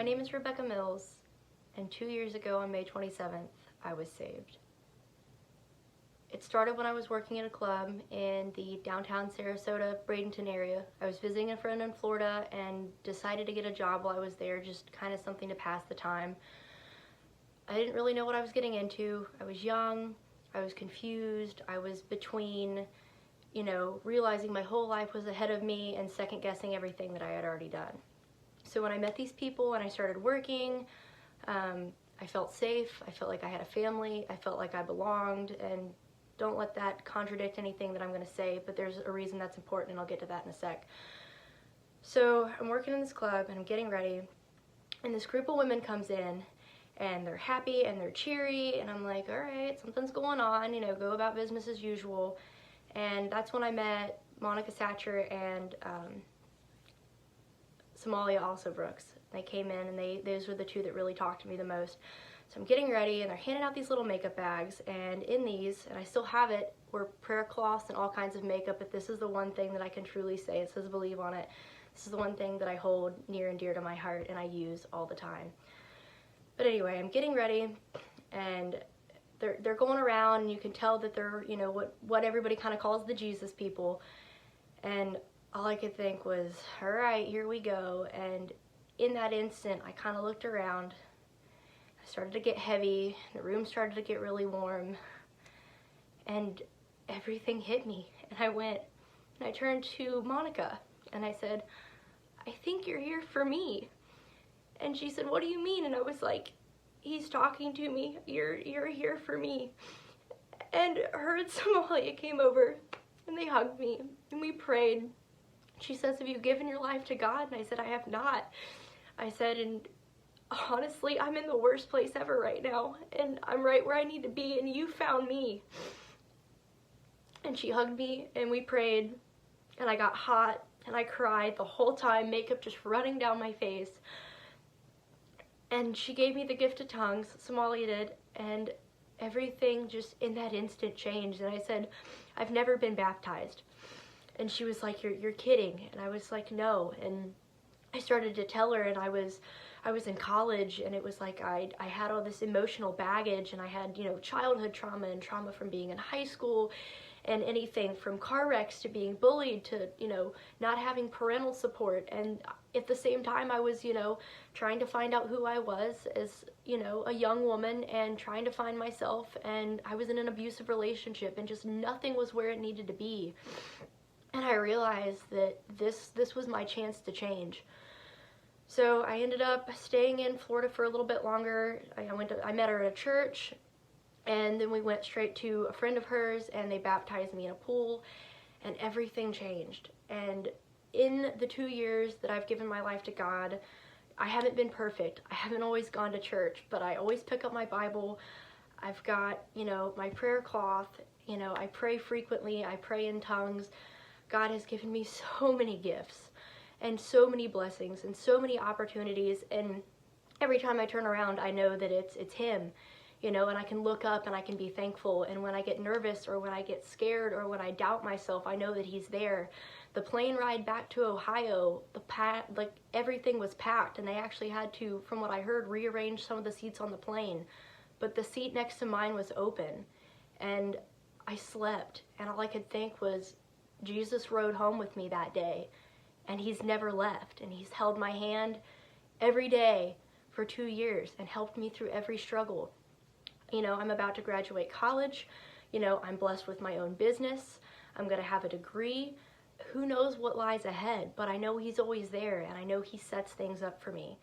My name is Rebecca Mills, and 2 years ago on May 27th, I was saved. It started when I was working at a club in the downtown Sarasota, Bradenton area. I was visiting a friend in Florida and decided to get a job while I was there, just kind of something to pass the time. I didn't really know what I was getting into. I was young, I was confused, I was between, realizing my whole life was ahead of me and second guessing everything that I had already done. So when I met these people and I started working, I felt safe, I felt like I had a family, I felt like I belonged, and don't let that contradict anything that I'm going to say, but there's a reason that's important and I'll get to that in a sec. So I'm working in this club and I'm getting ready, and this group of women comes in and they're happy and they're cheery, and I'm like, all right, something's going on, go about business as usual. And that's when I met Monica Thatcher and Somalia also Brooks. They came in and those were the two that really talked to me the most. So I'm getting ready and they're handing out these little makeup bags, and in these, and I still have it, were prayer cloths and all kinds of makeup, but this is the one thing that I can truly say, it says believe on it. This is the one thing that I hold near and dear to my heart and I use all the time. But anyway, I'm getting ready and they're going around, and you can tell that they're, what everybody kind of calls the Jesus people. And all I could think was, all right, here we go. And in that instant, I kind of looked around. I started to get heavy. The room started to get really warm. And everything hit me. And I went, and I turned to Monica, and I said, I think you're here for me. And she said, what do you mean? And I was like, he's talking to me. You're here for me. And her and Somalia came over, and they hugged me, and we prayed. She says, have you given your life to God? And I said, I have not. I said, and honestly, I'm in the worst place ever right now, and I'm right where I need to be, and you found me. And she hugged me, and we prayed, and I got hot, and I cried the whole time, makeup just running down my face. And she gave me the gift of tongues, Somalia did, and everything just in that instant changed. And I said, I've never been baptized. And she was like, you're kidding. And I was like, no. And I started to tell her, and I was in college, and it was like I had all this emotional baggage, and I had, childhood trauma and trauma from being in high school, and anything from car wrecks to being bullied to, not having parental support. And at the same time, I was, trying to find out who I was as, a young woman, and trying to find myself. And I was in an abusive relationship, and just nothing was where it needed to be. And I realized that this was my chance to change. So I ended up staying in Florida for a little bit longer. I met her at a church, and then we went straight to a friend of hers, and they baptized me in a pool, and everything changed. And in the 2 years that I've given my life to God, I haven't been perfect. I haven't always gone to church, but I always pick up my Bible. I've got, my prayer cloth. I pray frequently. I pray in tongues. God has given me so many gifts and so many blessings and so many opportunities, and every time I turn around, I know that it's Him, and I can look up and I can be thankful. And when I get nervous or when I get scared or when I doubt myself, I know that He's there. The plane ride back to Ohio, everything was packed, and they actually had to, from what I heard, rearrange some of the seats on the plane. But the seat next to mine was open, and I slept, and all I could think was, Jesus rode home with me that day, and He's never left, and He's held my hand every day for 2 years and helped me through every struggle. I'm about to graduate college. I'm blessed with my own business. I'm going to have a degree. Who knows what lies ahead, but I know He's always there, and I know He sets things up for me.